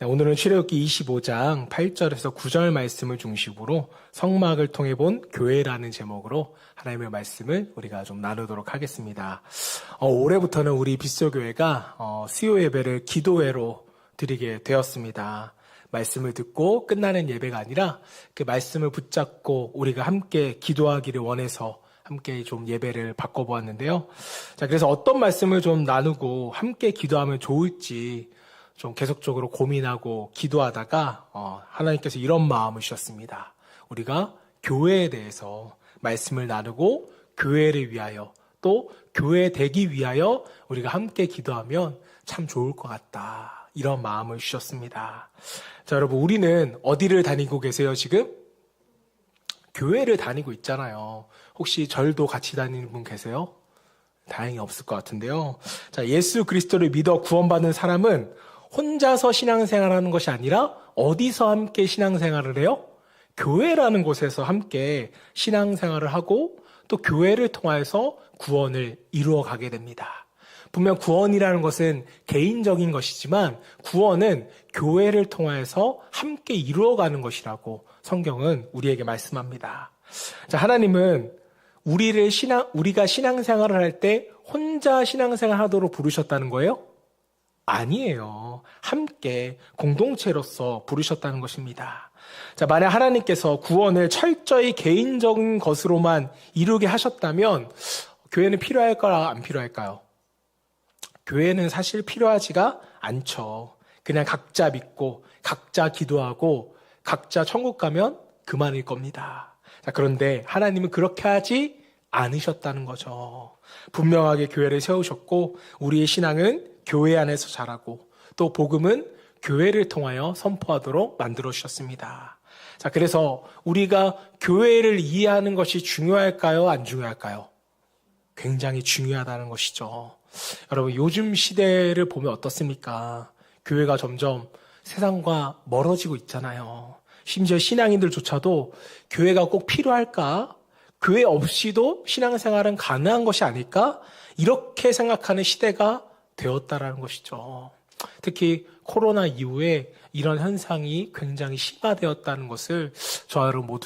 네, 오늘은 출애굽기 25장 8절에서 9절 말씀을 중심으로 성막을 통해 본 교회라는 제목으로 하나님의 말씀을 우리가 좀 나누도록 하겠습니다. 올해부터는 우리 빗소교회가 수요 예배를 기도회로 드리게 되었습니다. 말씀을 듣고 끝나는 예배가 아니라 그 말씀을 붙잡고 우리가 함께 기도하기를 원해서 함께 좀 예배를 바꿔보았는데요. 자, 그래서 어떤 말씀을 좀 나누고 함께 기도하면 좋을지 좀 계속적으로 고민하고 기도하다가 하나님께서 이런 마음을 주셨습니다. 우리가 교회에 대해서 말씀을 나누고 교회를 위하여 또 교회 되기 위하여 우리가 함께 기도하면 참 좋을 것 같다. 이런 마음을 주셨습니다. 자, 여러분, 우리는 어디를 다니고 계세요, 지금? 교회를 다니고 있잖아요. 혹시 절도 같이 다니는 분 계세요? 다행히 없을 것 같은데요. 자, 예수 그리스도를 믿어 구원받은 사람은 혼자서 신앙생활하는 것이 아니라 어디서 함께 신앙생활을 해요? 교회라는 곳에서 함께 신앙생활을 하고 또 교회를 통해서 구원을 이루어가게 됩니다. 분명 구원이라는 것은 개인적인 것이지만 구원은 교회를 통해서 함께 이루어가는 것이라고 성경은 우리에게 말씀합니다. 자, 하나님은 우리가 신앙생활을 할 때 혼자 신앙생활 하도록 부르셨다는 거예요? 아니에요. 함께 공동체로서 부르셨다는 것입니다. 자, 만약 하나님께서 구원을 철저히 개인적인 것으로만 이루게 하셨다면 교회는 필요할까요? 안 필요할까요? 교회는 사실 필요하지가 않죠. 그냥 각자 믿고 각자 기도하고 각자 천국 가면 그만일 겁니다. 자, 그런데 하나님은 그렇게 하지 않으셨다는 거죠. 분명하게 교회를 세우셨고 우리의 신앙은 교회 안에서 자라고 또 복음은 교회를 통하여 선포하도록 만들어 주셨습니다. 자, 그래서 우리가 교회를 이해하는 것이 중요할까요? 안 중요할까요? 굉장히 중요하다는 것이죠. 여러분, 요즘 시대를 보면 어떻습니까? 교회가 점점 세상과 멀어지고 있잖아요. 심지어 신앙인들조차도 교회가 꼭 필요할까? 교회 없이도 신앙생활은 가능한 것이 아닐까? 이렇게 생각하는 시대가 되었다라는 것이죠. 특히 코로나 이후에 이런 현상이 굉장히 심화되었다는 것을 저와 여러분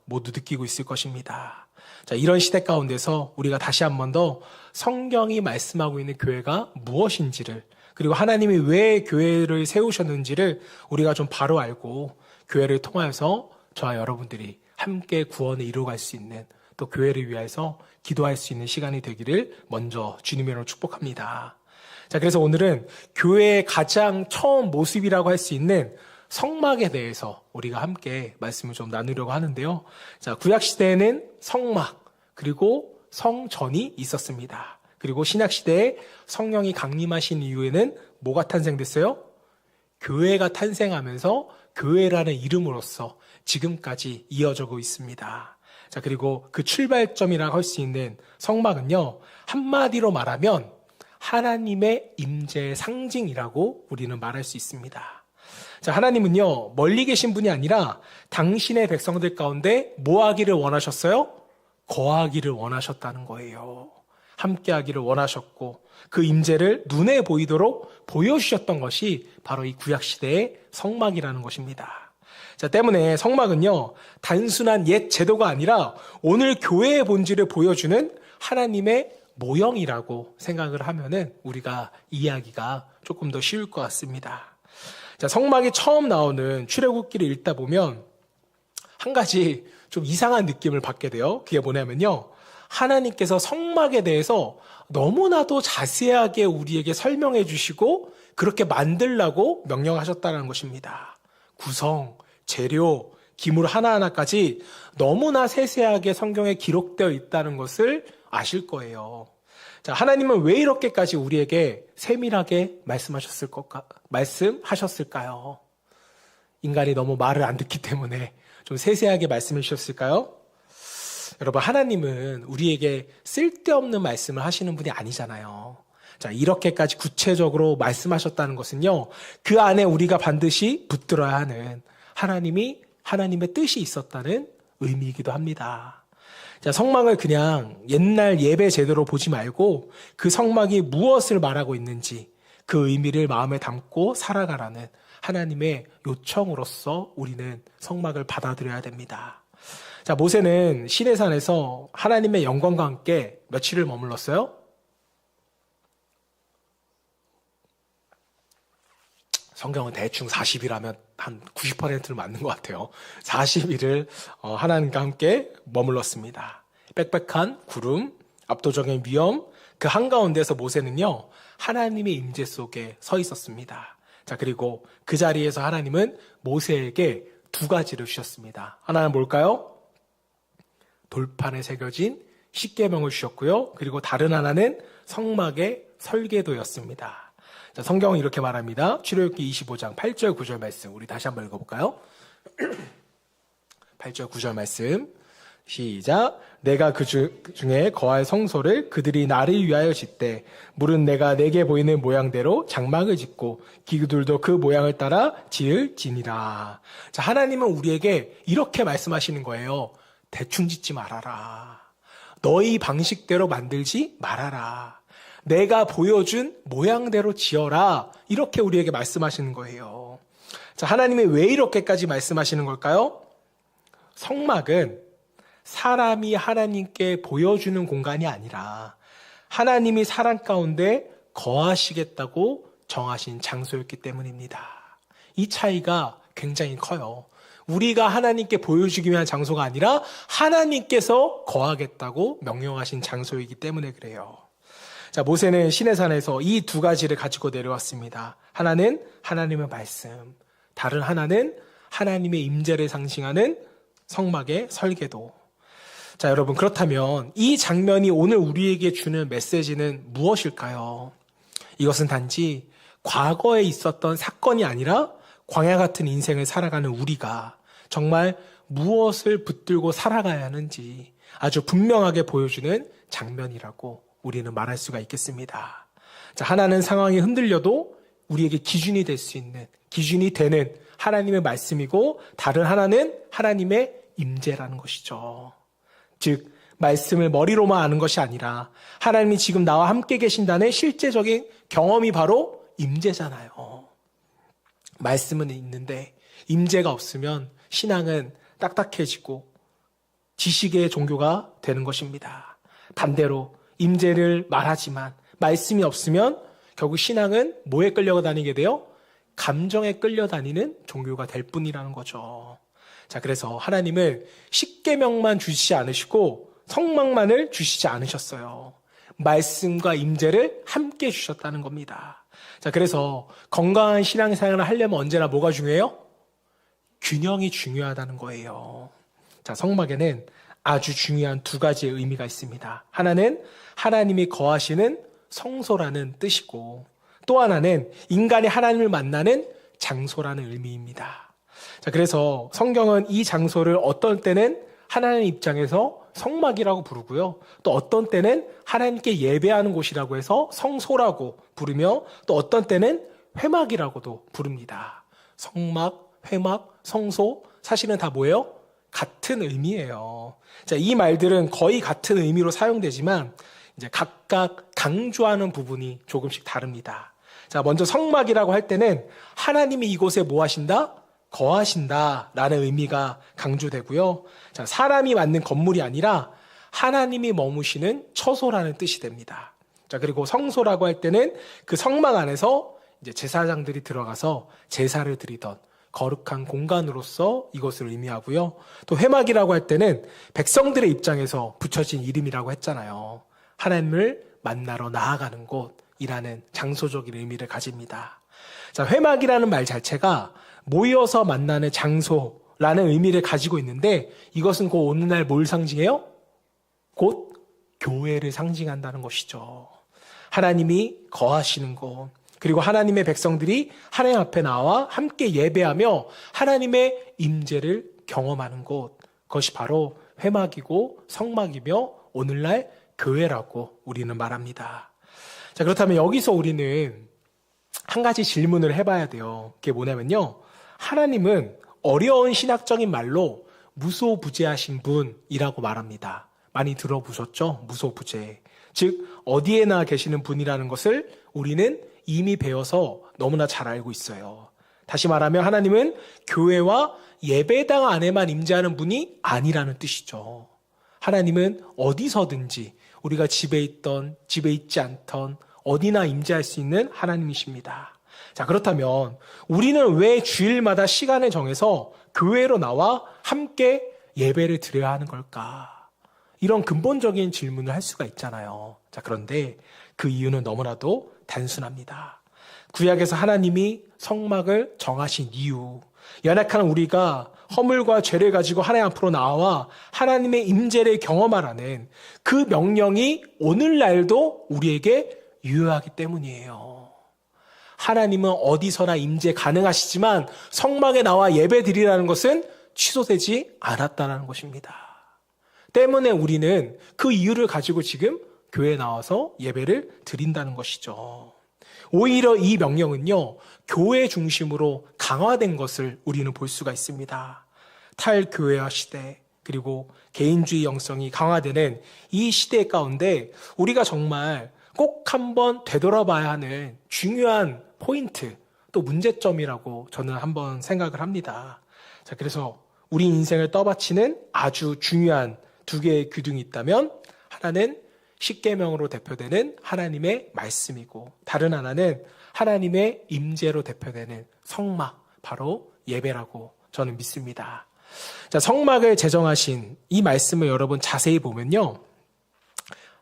모두 느끼고 있을 것입니다. 자, 이런 시대 가운데서 우리가 다시 한 번 더 성경이 말씀하고 있는 교회가 무엇인지를 그리고 하나님이 왜 교회를 세우셨는지를 우리가 좀 바로 알고 교회를 통해서 저와 여러분들이 함께 구원을 이루어갈 수 있는 또 교회를 위해서 기도할 수 있는 시간이 되기를 먼저 주님으로 축복합니다. 자, 그래서 오늘은 교회의 가장 처음 모습이라고 할 수 있는 성막에 대해서 우리가 함께 말씀을 좀 나누려고 하는데요. 자, 구약시대에는 성막, 그리고 성전이 있었습니다. 그리고 신약시대에 성령이 강림하신 이후에는 뭐가 탄생됐어요? 교회가 탄생하면서 교회라는 이름으로서 지금까지 이어지고 있습니다. 자, 그리고 그 출발점이라고 할 수 있는 성막은요, 한마디로 말하면 하나님의 임재의 상징이라고 우리는 말할 수 있습니다. 자, 하나님은요, 멀리 계신 분이 아니라 당신의 백성들 가운데 뭐 하기를 원하셨어요? 거하기를 원하셨다는 거예요. 함께 하기를 원하셨고 그 임재를 눈에 보이도록 보여주셨던 것이 바로 이 구약시대의 성막이라는 것입니다. 자, 때문에 성막은요, 단순한 옛 제도가 아니라 오늘 교회의 본질을 보여주는 하나님의 모형이라고 생각을 하면은 우리가 이해하기가 조금 더 쉬울 것 같습니다. 자, 성막이 처음 나오는 출애굽기를 읽다 보면 한 가지 좀 이상한 느낌을 받게 돼요. 그게 뭐냐면요, 하나님께서 성막에 대해서 너무나도 자세하게 우리에게 설명해 주시고 그렇게 만들라고 명령하셨다는 것입니다. 구성, 재료, 기물 하나하나까지 너무나 세세하게 성경에 기록되어 있다는 것을 아실 거예요. 자, 하나님은 왜 이렇게까지 우리에게 세밀하게 말씀하셨을까요? 인간이 너무 말을 안 듣기 때문에 좀 세세하게 말씀해 주셨을까요? 여러분, 하나님은 우리에게 쓸데없는 말씀을 하시는 분이 아니잖아요. 자, 이렇게까지 구체적으로 말씀하셨다는 것은요, 그 안에 우리가 반드시 붙들어야 하는 하나님의 뜻이 있었다는 의미이기도 합니다. 자, 성막을 그냥 옛날 예배 제도로 보지 말고 그 성막이 무엇을 말하고 있는지 그 의미를 마음에 담고 살아가라는 하나님의 요청으로서 우리는 성막을 받아들여야 됩니다. 자, 모세는 시내산에서 하나님의 영광과 함께 며칠을 머물렀어요? 성경은 대충 40일하면 한 90%는 맞는 것 같아요. 40일을 하나님과 함께 머물렀습니다. 빽빽한 구름, 압도적인 위험, 그 한가운데서 모세는요, 하나님의 임재 속에 서 있었습니다. 자, 그리고 그 자리에서 하나님은 모세에게 두 가지를 주셨습니다. 하나는 뭘까요? 돌판에 새겨진 십계명을 주셨고요. 그리고 다른 하나는 성막의 설계도였습니다. 자, 성경은 이렇게 말합니다. 출애굽기 25장 8절 9절 말씀 우리 다시 한번 읽어볼까요? 8절 9절 말씀 시작. 내가 그 중에 거할 성소를 그들이 나를 위하여 짓되 물은 내가 내게 보이는 모양대로 장막을 짓고 기구들도 그 모양을 따라 지을지니라. 자, 하나님은 우리에게 이렇게 말씀하시는 거예요. 대충 짓지 말아라. 너희 방식대로 만들지 말아라. 내가 보여준 모양대로 지어라. 이렇게 우리에게 말씀하시는 거예요. 자, 하나님이 왜 이렇게까지 말씀하시는 걸까요? 성막은 사람이 하나님께 보여주는 공간이 아니라 하나님이 사람 가운데 거하시겠다고 정하신 장소였기 때문입니다. 이 차이가 굉장히 커요. 우리가 하나님께 보여주기 위한 장소가 아니라 하나님께서 거하겠다고 명령하신 장소이기 때문에 그래요. 자, 모세는 시내산에서 이 두 가지를 가지고 내려왔습니다. 하나는 하나님의 말씀, 다른 하나는 하나님의 임재를 상징하는 성막의 설계도. 자, 여러분, 그렇다면 이 장면이 오늘 우리에게 주는 메시지는 무엇일까요? 이것은 단지 과거에 있었던 사건이 아니라 광야 같은 인생을 살아가는 우리가 정말 무엇을 붙들고 살아가야 하는지 아주 분명하게 보여주는 장면이라고 우리는 말할 수가 있겠습니다. 자, 하나는 상황이 흔들려도 우리에게 기준이 될 수 있는, 기준이 되는 하나님의 말씀이고 다른 하나는 하나님의 임재라는 것이죠. 즉, 말씀을 머리로만 아는 것이 아니라 하나님이 지금 나와 함께 계신다는 실제적인 경험이 바로 임재잖아요. 말씀은 있는데 임재가 없으면 신앙은 딱딱해지고 지식의 종교가 되는 것입니다. 반대로 임재를 말하지만 말씀이 없으면 결국 신앙은 뭐에 끌려다니게 돼요? 감정에 끌려다니는 종교가 될 뿐이라는 거죠. 자, 그래서 하나님은 십계명만 주시지 않으시고 성막만을 주시지 않으셨어요. 말씀과 임재를 함께 주셨다는 겁니다. 자, 그래서 건강한 신앙생활을 하려면 언제나 뭐가 중요해요? 균형이 중요하다는 거예요. 자, 성막에는 아주 중요한 두 가지의 의미가 있습니다. 하나는 하나님이 거하시는 성소라는 뜻이고 또 하나는 인간이 하나님을 만나는 장소라는 의미입니다. 자, 그래서 성경은 이 장소를 어떤 때는 하나님 입장에서 성막이라고 부르고요. 또 어떤 때는 하나님께 예배하는 곳이라고 해서 성소라고 부르며 또 어떤 때는 회막이라고도 부릅니다. 성막, 회막, 성소 사실은 다 뭐예요? 같은 의미예요. 자, 이 말들은 거의 같은 의미로 사용되지만 이제 각각 강조하는 부분이 조금씩 다릅니다. 자, 먼저 성막이라고 할 때는 하나님이 이곳에 뭐 하신다? 거하신다 라는 의미가 강조되고요. 자, 사람이 만든 건물이 아니라 하나님이 머무시는 처소라는 뜻이 됩니다. 자, 그리고 성소라고 할 때는 그 성막 안에서 이제 제사장들이 들어가서 제사를 드리던 거룩한 공간으로서 이것을 의미하고요. 또 회막이라고 할 때는 백성들의 입장에서 붙여진 이름이라고 했잖아요. 하나님을 만나러 나아가는 곳이라는 장소적인 의미를 가집니다. 자, 회막이라는 말 자체가 모여서 만나는 장소라는 의미를 가지고 있는데 이것은 곧 오늘날 뭘 상징해요? 곧 교회를 상징한다는 것이죠. 하나님이 거하시는 곳, 그리고 하나님의 백성들이 하나님 앞에 나와 함께 예배하며 하나님의 임재를 경험하는 곳, 그것이 바로 회막이고 성막이며 오늘날 교회라고 우리는 말합니다. 자, 그렇다면 여기서 우리는 한 가지 질문을 해봐야 돼요. 그게 뭐냐면요, 하나님은 어려운 신학적인 말로 무소부재하신 분이라고 말합니다. 많이 들어보셨죠? 무소부재. 즉 어디에나 계시는 분이라는 것을 우리는 이미 배워서 너무나 잘 알고 있어요. 다시 말하면 하나님은 교회와 예배당 안에만 임재하는 분이 아니라는 뜻이죠. 하나님은 어디서든지 우리가 집에 있던 집에 있지 않던 어디나 임재할 수 있는 하나님이십니다. 자, 그렇다면 우리는 왜 주일마다 시간을 정해서 교회로 나와 함께 예배를 드려야 하는 걸까? 이런 근본적인 질문을 할 수가 있잖아요. 자, 그런데 그 이유는 너무나도 단순합니다. 구약에서 하나님이 성막을 정하신 이유, 연약한 우리가 허물과 죄를 가지고 하나님 앞으로 나와 하나님의 임재를 경험하라는 그 명령이 오늘날도 우리에게 유효하기 때문이에요. 하나님은 어디서나 임재 가능하시지만 성막에 나와 예배 드리라는 것은 취소되지 않았다는 것입니다. 때문에 우리는 그 이유를 가지고 지금 교회에 나와서 예배를 드린다는 것이죠. 오히려 이 명령은요, 교회 중심으로 강화된 것을 우리는 볼 수가 있습니다. 탈교회화 시대, 그리고 개인주의 영성이 강화되는 이 시대 가운데 우리가 정말 꼭 한번 되돌아봐야 하는 중요한 포인트, 또 문제점이라고 저는 한번 생각을 합니다. 자, 그래서 우리 인생을 떠받치는 아주 중요한 두 개의 기둥이 있다면, 하나는 십계명으로 대표되는 하나님의 말씀이고, 다른 하나는 하나님의 임재로 대표되는 성막, 바로 예배라고 저는 믿습니다. 자, 성막을 제정하신 이 말씀을 여러분 자세히 보면요,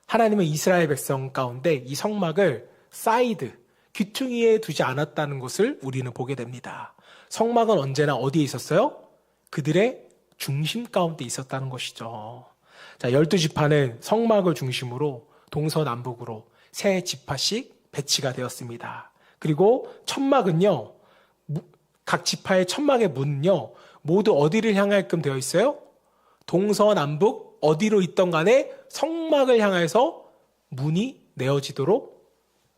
하나님은 이스라엘 백성 가운데 이 성막을 사이드, 귀퉁이에 두지 않았다는 것을 우리는 보게 됩니다. 성막은 언제나 어디에 있었어요? 그들의 중심 가운데 있었다는 것이죠. 자, 12지파는 성막을 중심으로 동서남북으로 세 지파씩 배치가 되었습니다. 그리고 천막은요, 각 지파의 천막의 문은요, 모두 어디를 향하게끔 되어 있어요? 동서남북 어디로 있던 간에 성막을 향해서 문이 내어지도록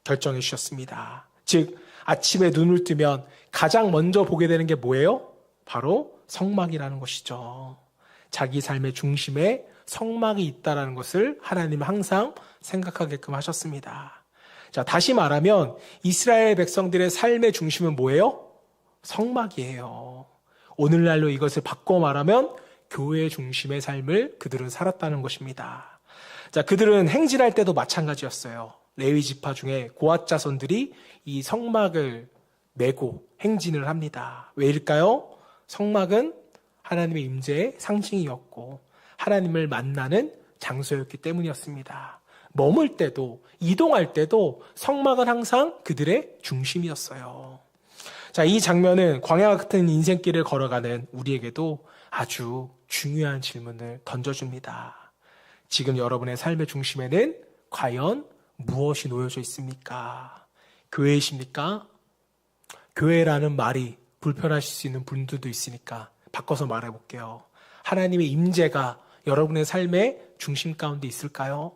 결정해 주셨습니다. 즉, 아침에 눈을 뜨면 가장 먼저 보게 되는 게 뭐예요? 바로 성막이라는 것이죠. 자기 삶의 중심에 성막이 있다는 것을 하나님은 항상 생각하게끔 하셨습니다. 자, 다시 말하면 이스라엘 백성들의 삶의 중심은 뭐예요? 성막이에요. 오늘날로 이것을 바꿔 말하면 교회 중심의 삶을 그들은 살았다는 것입니다. 자, 그들은 행진할 때도 마찬가지였어요. 레위 지파 중에 고앗 자손들이 이 성막을 메고 행진을 합니다. 왜일까요? 성막은 하나님의 임재의 상징이었고 하나님을 만나는 장소였기 때문이었습니다. 머물 때도 이동할 때도 성막은 항상 그들의 중심이었어요. 자, 이 장면은 광야 같은 인생길을 걸어가는 우리에게도 아주 중요한 질문을 던져줍니다. 지금 여러분의 삶의 중심에는 과연 무엇이 놓여져 있습니까? 교회이십니까? 교회라는 말이 불편하실 수 있는 분들도 있으니까 바꿔서 말해볼게요. 하나님의 임재가 여러분의 삶의 중심 가운데 있을까요?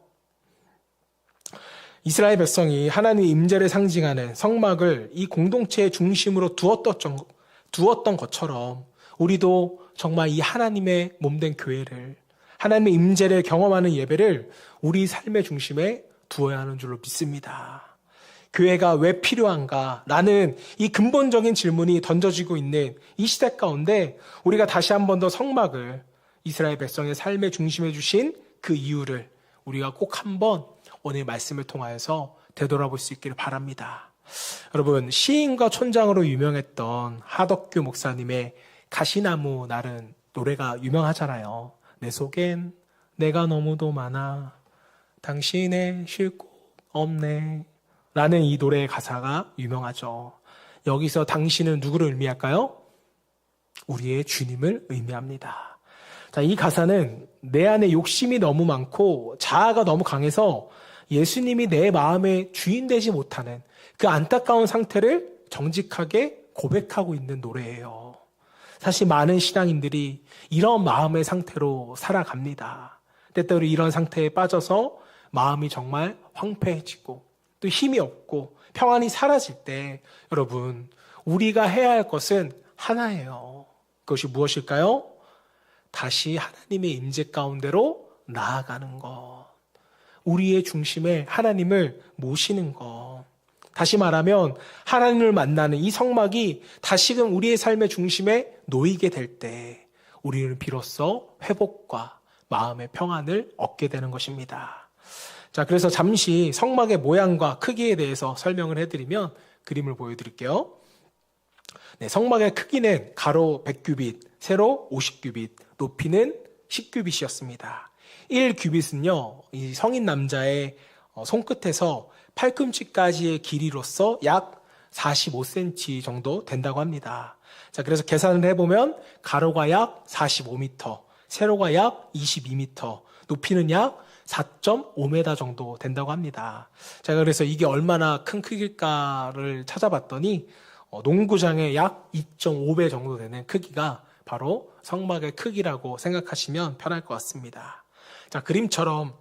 이스라엘 백성이 하나님의 임재를 상징하는 성막을 이 공동체의 중심으로 두었던 것처럼 우리도 정말 이 하나님의 몸된 교회를, 하나님의 임재를 경험하는 예배를 우리 삶의 중심에 두어야 하는 줄로 믿습니다. 교회가 왜 필요한가? 라는 이 근본적인 질문이 던져지고 있는 이 시대 가운데 우리가 다시 한 번 더 성막을 이스라엘 백성의 삶의 중심에 주신 그 이유를 우리가 꼭 한번 오늘 말씀을 통하여서 되돌아볼 수 있기를 바랍니다. 여러분, 시인과 촌장으로 유명했던 하덕규 목사님의 가시나무 날은 노래가 유명하잖아요. 내 속엔 내가 너무도 많아 당신의 쉴 곳 없네 라는 이 노래의 가사가 유명하죠. 여기서 당신은 누구를 의미할까요? 우리의 주님을 의미합니다. 자, 이 가사는 내 안에 욕심이 너무 많고 자아가 너무 강해서 예수님이 내 마음의 주인 되지 못하는 그 안타까운 상태를 정직하게 고백하고 있는 노래예요. 사실 많은 신앙인들이 이런 마음의 상태로 살아갑니다. 때때로 이런 상태에 빠져서 마음이 정말 황폐해지고 또 힘이 없고 평안이 사라질 때 여러분, 우리가 해야 할 것은 하나예요. 그것이 무엇일까요? 다시 하나님의 임재 가운데로 나아가는 것. 우리의 중심에 하나님을 모시는 것. 다시 말하면 하나님을 만나는 이 성막이 다시금 우리의 삶의 중심에 놓이게 될 때 우리는 비로소 회복과 마음의 평안을 얻게 되는 것입니다. 자, 그래서 잠시 성막의 모양과 크기에 대해서 설명을 해드리면 그림을 보여드릴게요. 네, 성막의 크기는 가로 100규빗, 세로 50규빗, 높이는 10규빗이었습니다. 1규빗은요, 이 성인 남자의 손끝에서 팔꿈치까지의 길이로서 약 45cm 정도 된다고 합니다. 자, 그래서 계산을 해보면 가로가 약 45m, 세로가 약 22m, 높이는 약 4.5m 정도 된다고 합니다. 제가 그래서 이게 얼마나 큰 크기일까를 찾아봤더니 농구장의 약 2.5배 정도 되는 크기가 바로 성막의 크기라고 생각하시면 편할 것 같습니다. 자, 그림처럼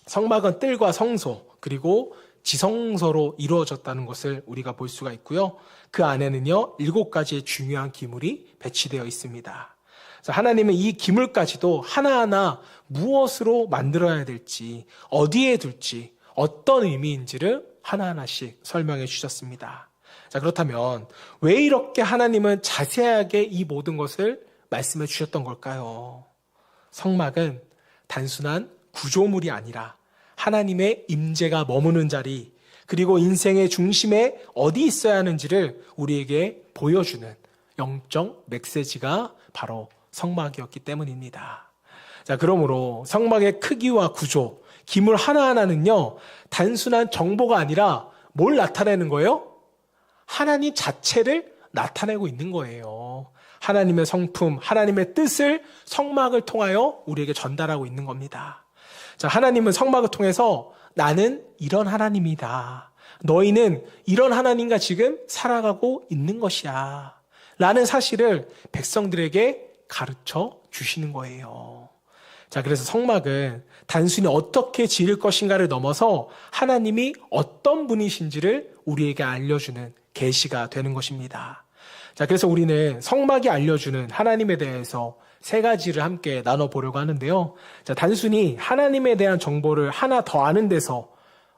성막은 뜰과 성소 그리고 지성소로 이루어졌다는 것을 우리가 볼 수가 있고요. 그 안에는요 7가지의 중요한 기물이 배치되어 있습니다. 하나님은 이 기물까지도 하나하나 무엇으로 만들어야 될지, 어디에 둘지, 어떤 의미인지를 하나하나씩 설명해 주셨습니다. 자, 그렇다면 왜 이렇게 하나님은 자세하게 이 모든 것을 말씀해 주셨던 걸까요? 성막은 단순한 구조물이 아니라 하나님의 임재가 머무는 자리, 그리고 인생의 중심에 어디 있어야 하는지를 우리에게 보여주는 영적 메시지가 바로 성막이었기 때문입니다. 자, 그러므로 성막의 크기와 구조, 기물 하나하나는요, 단순한 정보가 아니라 뭘 나타내는 거예요? 하나님 자체를 나타내고 있는 거예요. 하나님의 성품, 하나님의 뜻을 성막을 통하여 우리에게 전달하고 있는 겁니다. 자, 하나님은 성막을 통해서 나는 이런 하나님이다. 너희는 이런 하나님과 지금 살아가고 있는 것이야. 라는 사실을 백성들에게 가르쳐 주시는 거예요. 자, 그래서 성막은 단순히 어떻게 지을 것인가를 넘어서 하나님이 어떤 분이신지를 우리에게 알려주는 계시가 되는 것입니다. 자, 그래서 우리는 성막이 알려주는 하나님에 대해서 3가지를 함께 나눠보려고 하는데요. 자, 단순히 하나님에 대한 정보를 하나 더 아는 데서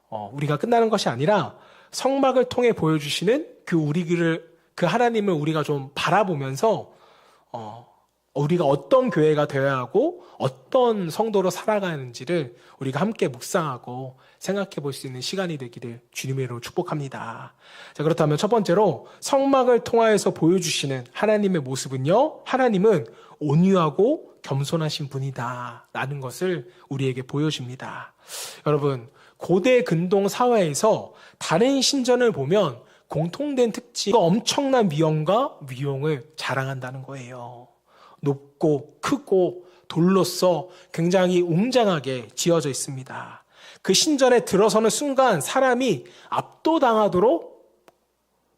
우리가 끝나는 것이 아니라 성막을 통해 보여주시는 그 하나님을 우리가 좀 바라보면서 우리가 어떤 교회가 되어야 하고 어떤 성도로 살아가는지를 우리가 함께 묵상하고 생각해 볼 수 있는 시간이 되기를 주님의 이름으로 축복합니다. 자, 그렇다면 첫 번째로 성막을 통하여서 보여주시는 하나님의 모습은요, 하나님은 온유하고 겸손하신 분이다 라는 것을 우리에게 보여줍니다. 여러분, 고대 근동 사회에서 다른 신전을 보면 공통된 특징이 엄청난 미형과 위용을 자랑한다는 거예요. 높고 크고 돌로써 굉장히 웅장하게 지어져 있습니다. 그 신전에 들어서는 순간 사람이 압도당하도록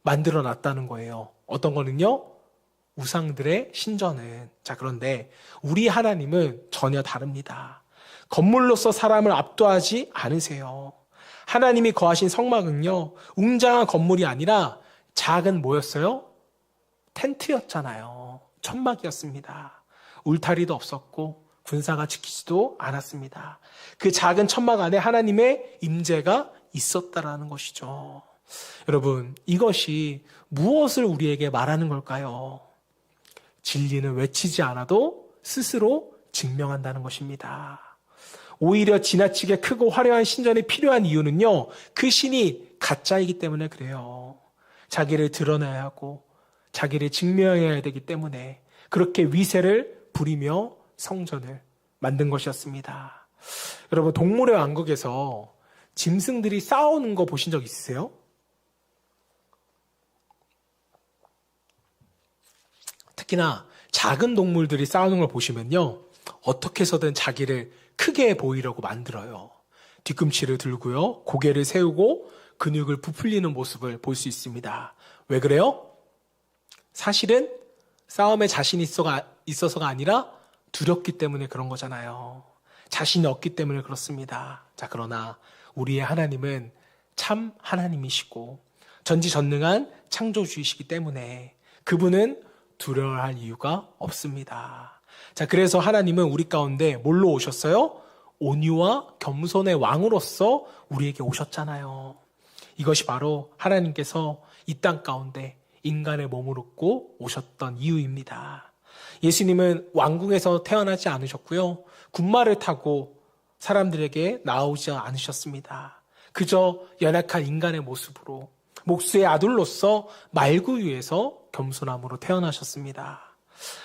만들어 놨다는 거예요. 어떤 거는요? 우상들의 신전은. 자, 그런데 우리 하나님은 전혀 다릅니다. 건물로서 사람을 압도하지 않으세요. 하나님이 거하신 성막은요, 웅장한 건물이 아니라 작은 뭐였어요? 텐트였잖아요. 천막이었습니다. 울타리도 없었고 군사가 지키지도 않았습니다. 그 작은 천막 안에 하나님의 임재가 있었다라는 것이죠. 여러분, 이것이 무엇을 우리에게 말하는 걸까요? 진리는 외치지 않아도 스스로 증명한다는 것입니다. 오히려 지나치게 크고 화려한 신전이 필요한 이유는요, 그 신이 가짜이기 때문에 그래요. 자기를 드러내야 하고 자기를 증명해야 되기 때문에 그렇게 위세를 부리며 성전을 만든 것이었습니다. 여러분, 동물의 왕국에서 짐승들이 싸우는 거 보신 적 있으세요? 특히나 작은 동물들이 싸우는 걸 보시면요, 어떻게 해서든 자기를 크게 보이려고 만들어요. 뒤꿈치를 들고요, 고개를 세우고 근육을 부풀리는 모습을 볼 수 있습니다. 왜 그래요? 사실은 싸움에 자신이 있어서가 아니라 두렵기 때문에 그런 거잖아요. 자신이 없기 때문에 그렇습니다. 자, 그러나 우리의 하나님은 참 하나님이시고 전지전능한 창조주이시기 때문에 그분은 두려워할 이유가 없습니다. 자, 그래서 하나님은 우리 가운데 뭘로 오셨어요? 온유와 겸손의 왕으로서 우리에게 오셨잖아요. 이것이 바로 하나님께서 이 땅 가운데 인간의 몸을 얻고 오셨던 이유입니다. 예수님은 왕궁에서 태어나지 않으셨고요. 군마를 타고 사람들에게 나오지 않으셨습니다. 그저 연약한 인간의 모습으로 목수의 아들로서 말구 위에서 겸손함으로 태어나셨습니다.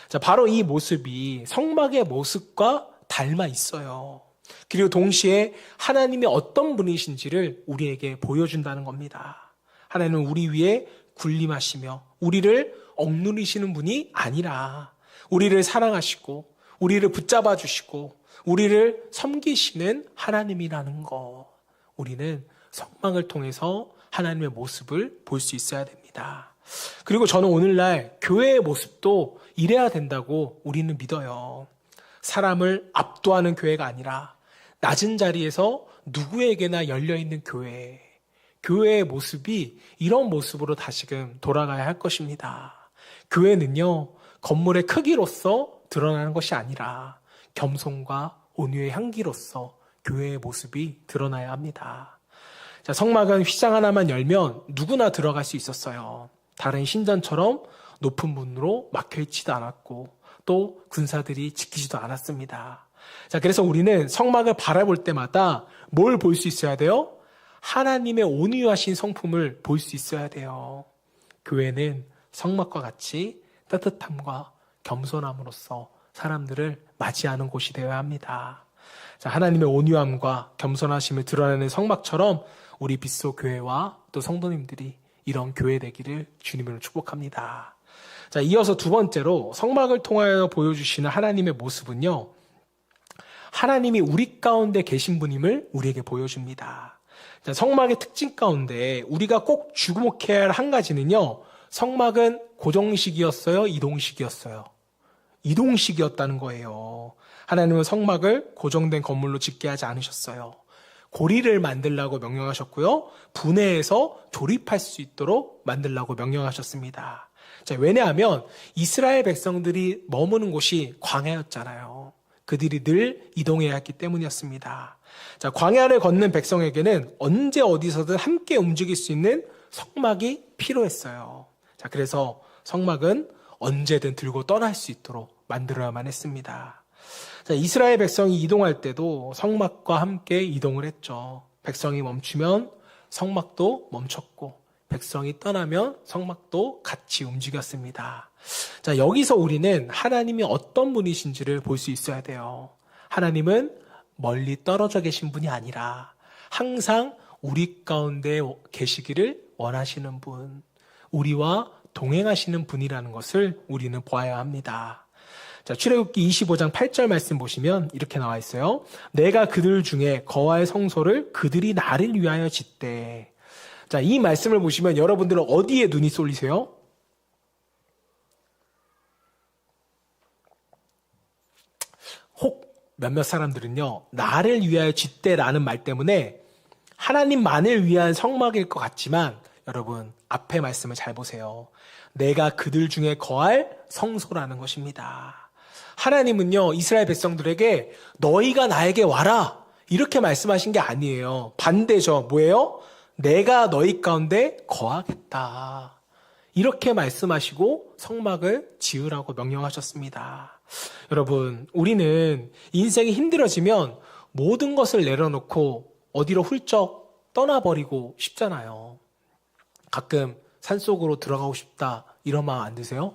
자, 바로 이 모습이 성막의 모습과 닮아 있어요. 그리고 동시에 하나님이 어떤 분이신지를 우리에게 보여준다는 겁니다. 하나님은 우리 위에 군림하시며 우리를 억누르시는 분이 아니라 우리를 사랑하시고 우리를 붙잡아 주시고 우리를 섬기시는 하나님이라는 것. 우리는 성막을 통해서 하나님의 모습을 볼 수 있어야 됩니다. 그리고 저는 오늘날 교회의 모습도 이래야 된다고 우리는 믿어요. 사람을 압도하는 교회가 아니라 낮은 자리에서 누구에게나 열려있는 교회. 교회의 모습이 이런 모습으로 다시금 돌아가야 할 것입니다. 교회는요, 건물의 크기로서 드러나는 것이 아니라 겸손과 온유의 향기로서 교회의 모습이 드러나야 합니다. 자, 성막은 휘장 하나만 열면 누구나 들어갈 수 있었어요. 다른 신전처럼 높은 문으로 막혀있지도 않았고 또 군사들이 지키지도 않았습니다. 자, 그래서 우리는 성막을 바라볼 때마다 뭘 볼 수 있어야 돼요? 하나님의 온유하신 성품을 볼 수 있어야 돼요. 교회는 성막과 같이 따뜻함과 겸손함으로써 사람들을 맞이하는 곳이 되어야 합니다. 자, 하나님의 온유함과 겸손하심을 드러내는 성막처럼 우리 빗소 교회와 또 성도님들이 이런 교회 되기를 주님으로 축복합니다. 자, 이어서 두 번째로 성막을 통하여 보여주시는 하나님의 모습은요, 하나님이 우리 가운데 계신 분임을 우리에게 보여줍니다. 자, 성막의 특징 가운데 우리가 꼭 주목해야 할 한 가지는요, 성막은 고정식이었어요? 이동식이었어요? 이동식이었다는 거예요. 하나님은 성막을 고정된 건물로 짓게 하지 않으셨어요. 고리를 만들라고 명령하셨고요. 분해해서 조립할 수 있도록 만들라고 명령하셨습니다. 자, 왜냐하면 이스라엘 백성들이 머무는 곳이 광야였잖아요. 그들이 늘 이동해야 했기 때문이었습니다. 자, 광야를 걷는 백성에게는 언제 어디서든 함께 움직일 수 있는 성막이 필요했어요. 자, 그래서 성막은 언제든 들고 떠날 수 있도록 만들어야만 했습니다. 자, 이스라엘 백성이 이동할 때도 성막과 함께 이동을 했죠. 백성이 멈추면 성막도 멈췄고 백성이 떠나면 성막도 같이 움직였습니다. 자, 여기서 우리는 하나님이 어떤 분이신지를 볼 수 있어야 돼요. 하나님은 멀리 떨어져 계신 분이 아니라 항상 우리 가운데 계시기를 원하시는 분, 우리와 동행하시는 분이라는 것을 우리는 보아야 합니다. 자, 출애굽기 25장 8절 말씀 보시면 이렇게 나와 있어요. 내가 그들 중에 거할 성소를 그들이 나를 위하여 짓되. 자, 이 말씀을 보시면 여러분들은 어디에 눈이 쏠리세요? 혹 몇몇 사람들은요, 나를 위하여 짓되라는 말 때문에 하나님만을 위한 성막일 것 같지만 여러분, 앞에 말씀을 잘 보세요. 내가 그들 중에 거할 성소라는 것입니다. 하나님은요, 이스라엘 백성들에게 너희가 나에게 와라 이렇게 말씀하신 게 아니에요. 반대죠. 뭐예요? 내가 너희 가운데 거하겠다. 이렇게 말씀하시고 성막을 지으라고 명령하셨습니다. 여러분, 우리는 인생이 힘들어지면 모든 것을 내려놓고 어디로 훌쩍 떠나버리고 싶잖아요. 가끔 산속으로 들어가고 싶다 이런 마음 안 드세요?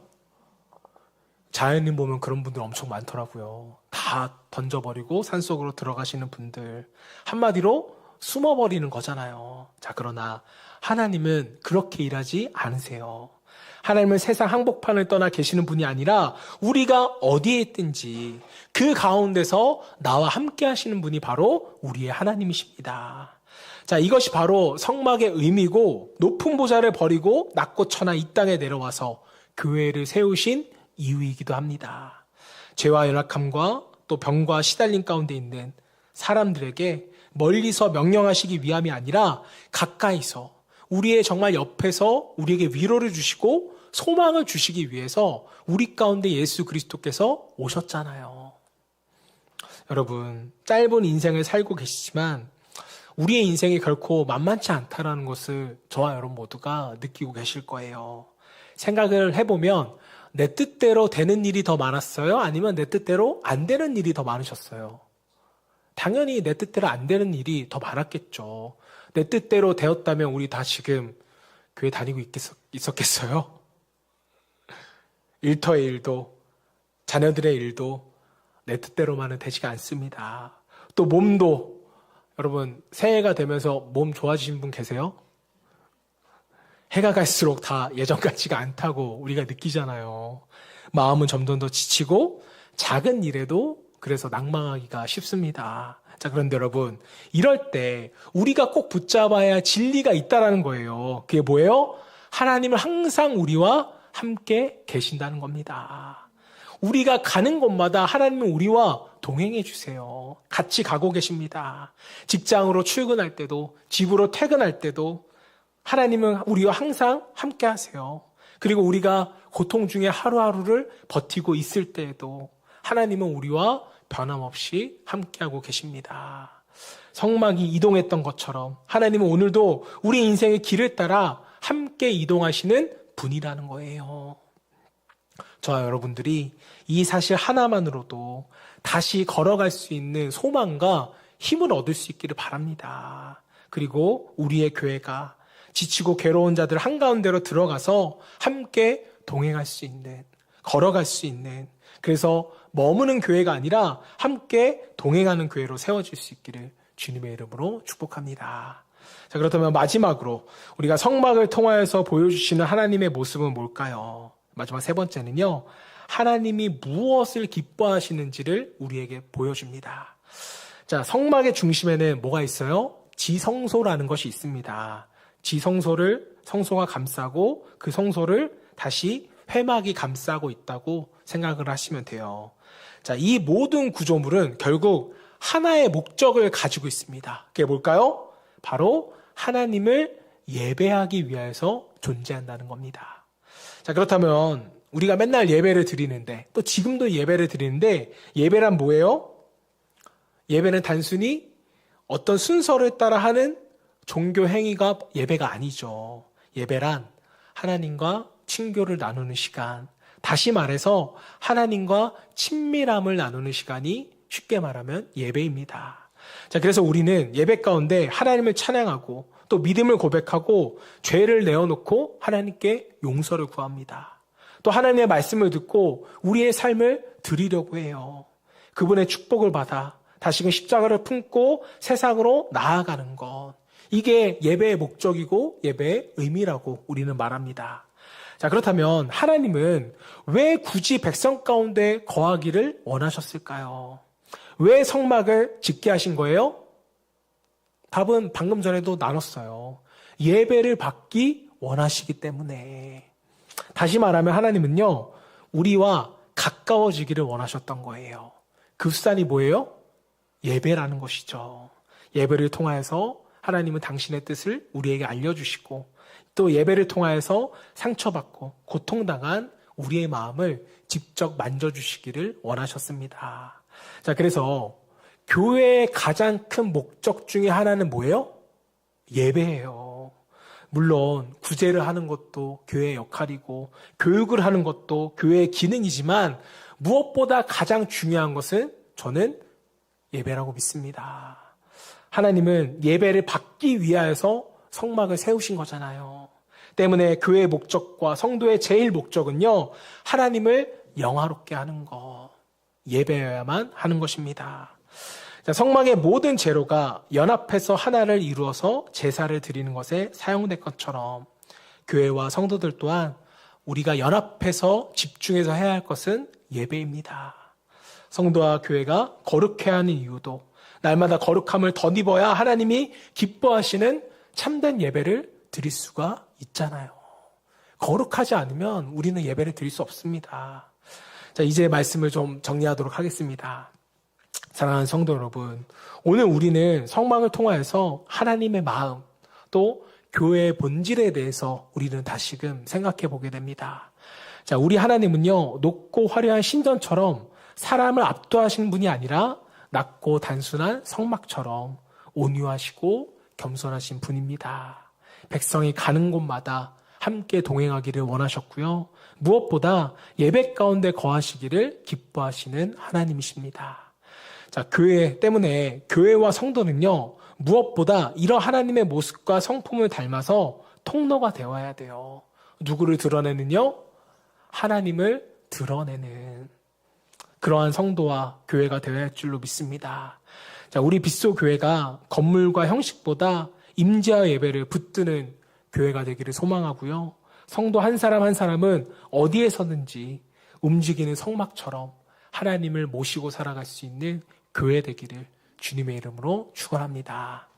자연인 보면 그런 분들 엄청 많더라고요. 다 던져버리고 산속으로 들어가시는 분들. 한마디로 숨어버리는 거잖아요. 자, 그러나 하나님은 그렇게 일하지 않으세요. 하나님은 세상 한복판을 떠나 계시는 분이 아니라 우리가 어디에 있든지 그 가운데서 나와 함께 하시는 분이 바로 우리의 하나님이십니다. 자, 이것이 바로 성막의 의미고 높은 보좌를 버리고 낮고 천하 이 땅에 내려와서 교회를 세우신 이유이기도 합니다. 죄와 연약함과 또 병과 시달림 가운데 있는 사람들에게 멀리서 명령하시기 위함이 아니라 가까이서 우리의 정말 옆에서 우리에게 위로를 주시고 소망을 주시기 위해서 우리 가운데 예수 그리스도께서 오셨잖아요. 여러분, 짧은 인생을 살고 계시지만 우리의 인생이 결코 만만치 않다라는 것을 저와 여러분 모두가 느끼고 계실 거예요. 생각을 해보면 내 뜻대로 되는 일이 더 많았어요? 아니면 내 뜻대로 안 되는 일이 더 많으셨어요? 당연히 내 뜻대로 안 되는 일이 더 많았겠죠. 내 뜻대로 되었다면 우리 다 지금 교회 다니고 있었겠어요? 일터의 일도, 자녀들의 일도 내 뜻대로만은 되지가 않습니다. 또 몸도, 여러분 새해가 되면서 몸 좋아지신 분 계세요? 해가 갈수록 다 예전 같지가 않다고 우리가 느끼잖아요. 마음은 점점 더 지치고 작은 일에도 그래서 낭망하기가 쉽습니다. 자, 그런데 여러분, 이럴 때 우리가 꼭 붙잡아야 할 진리가 있다라는 거예요. 그게 뭐예요? 하나님은 항상 우리와 함께 계신다는 겁니다. 우리가 가는 곳마다 하나님은 우리와 동행해 주세요. 같이 가고 계십니다. 직장으로 출근할 때도, 집으로 퇴근할 때도 하나님은 우리와 항상 함께 하세요. 그리고 우리가 고통 중에 하루하루를 버티고 있을 때에도 하나님은 우리와 변함없이 함께하고 계십니다. 성막이 이동했던 것처럼 하나님은 오늘도 우리 인생의 길을 따라 함께 이동하시는 분이라는 거예요. 저와 여러분들이 이 사실 하나만으로도 다시 걸어갈 수 있는 소망과 힘을 얻을 수 있기를 바랍니다. 그리고 우리의 교회가 지치고 괴로운 자들 한가운데로 들어가서 함께 동행할 수 있는, 걸어갈 수 있는, 그래서 머무는 교회가 아니라 함께 동행하는 교회로 세워질 수 있기를 주님의 이름으로 축복합니다. 자, 그렇다면 마지막으로 우리가 성막을 통하여서 보여주시는 하나님의 모습은 뭘까요? 마지막 세 번째는요, 하나님이 무엇을 기뻐하시는지를 우리에게 보여줍니다. 자, 성막의 중심에는 뭐가 있어요? 지성소라는 것이 있습니다. 지성소를 성소가 감싸고 그 성소를 다시 회막이 감싸고 있다고 생각을 하시면 돼요. 자, 이 모든 구조물은 결국 하나의 목적을 가지고 있습니다. 그게 뭘까요? 바로 하나님을 예배하기 위해서 존재한다는 겁니다. 자, 그렇다면 우리가 맨날 예배를 드리는데, 또 지금도 예배를 드리는데, 예배란 뭐예요? 예배는 단순히 어떤 순서를 따라 하는 종교 행위가 예배가 아니죠. 예배란 하나님과 친교를 나누는 시간, 다시 말해서 하나님과 친밀함을 나누는 시간이 쉽게 말하면 예배입니다. 자, 그래서 우리는 예배 가운데 하나님을 찬양하고 또 믿음을 고백하고 죄를 내어놓고 하나님께 용서를 구합니다. 또 하나님의 말씀을 듣고 우리의 삶을 드리려고 해요. 그분의 축복을 받아 다시금 십자가를 품고 세상으로 나아가는 것. 이게 예배의 목적이고 예배의 의미라고 우리는 말합니다. 자, 그렇다면 하나님은 왜 굳이 백성 가운데 거하기를 원하셨을까요? 왜 성막을 짓게 하신 거예요? 답은 방금 전에도 나눴어요. 예배를 받기 원하시기 때문에. 다시 말하면 하나님은요, 우리와 가까워지기를 원하셨던 거예요. 그 수단이 뭐예요? 예배라는 것이죠. 예배를 통하여서 하나님은 당신의 뜻을 우리에게 알려주시고 또 예배를 통하여서 상처받고 고통당한 우리의 마음을 직접 만져주시기를 원하셨습니다. 자, 그래서 교회의 가장 큰 목적 중에 하나는 뭐예요? 예배예요. 물론 구제를 하는 것도 교회의 역할이고 교육을 하는 것도 교회의 기능이지만 무엇보다 가장 중요한 것은 저는 예배라고 믿습니다. 하나님은 예배를 받기 위하여서 성막을 세우신 거잖아요. 때문에 교회의 목적과 성도의 제일 목적은요, 하나님을 영화롭게 하는 것, 예배여야만 하는 것입니다. 자, 성막의 모든 재료가 연합해서 하나를 이루어서 제사를 드리는 것에 사용될 것처럼 교회와 성도들 또한 우리가 연합해서 집중해서 해야 할 것은 예배입니다. 성도와 교회가 거룩해야 하는 이유도 날마다 거룩함을 덧입어야 하나님이 기뻐하시는 참된 예배를 드릴 수가 있잖아요. 거룩하지 않으면 우리는 예배를 드릴 수 없습니다. 자, 이제 말씀을 좀 정리하도록 하겠습니다. 사랑하는 성도 여러분, 오늘 우리는 성막을 통하여서 하나님의 마음, 또 교회의 본질에 대해서 우리는 다시금 생각해 보게 됩니다. 자, 우리 하나님은요, 높고 화려한 신전처럼 사람을 압도하시는 분이 아니라 낮고 단순한 성막처럼 온유하시고 겸손하신 분입니다. 백성이 가는 곳마다 함께 동행하기를 원하셨고요. 무엇보다 예배 가운데 거하시기를 기뻐하시는 하나님이십니다. 자, 교회 때문에 교회와 성도는요, 무엇보다 이런 하나님의 모습과 성품을 닮아서 통로가 되어야 돼요. 누구를 드러내는요? 하나님을 드러내는 그러한 성도와 교회가 되어야 할 줄로 믿습니다. 자, 우리 빗소 교회가 건물과 형식보다 임재와 예배를 붙드는 교회가 되기를 소망하고요. 성도 한 사람 한 사람은 어디에서든지 움직이는 성막처럼 하나님을 모시고 살아갈 수 있는 교회 되기를 주님의 이름으로 축원합니다.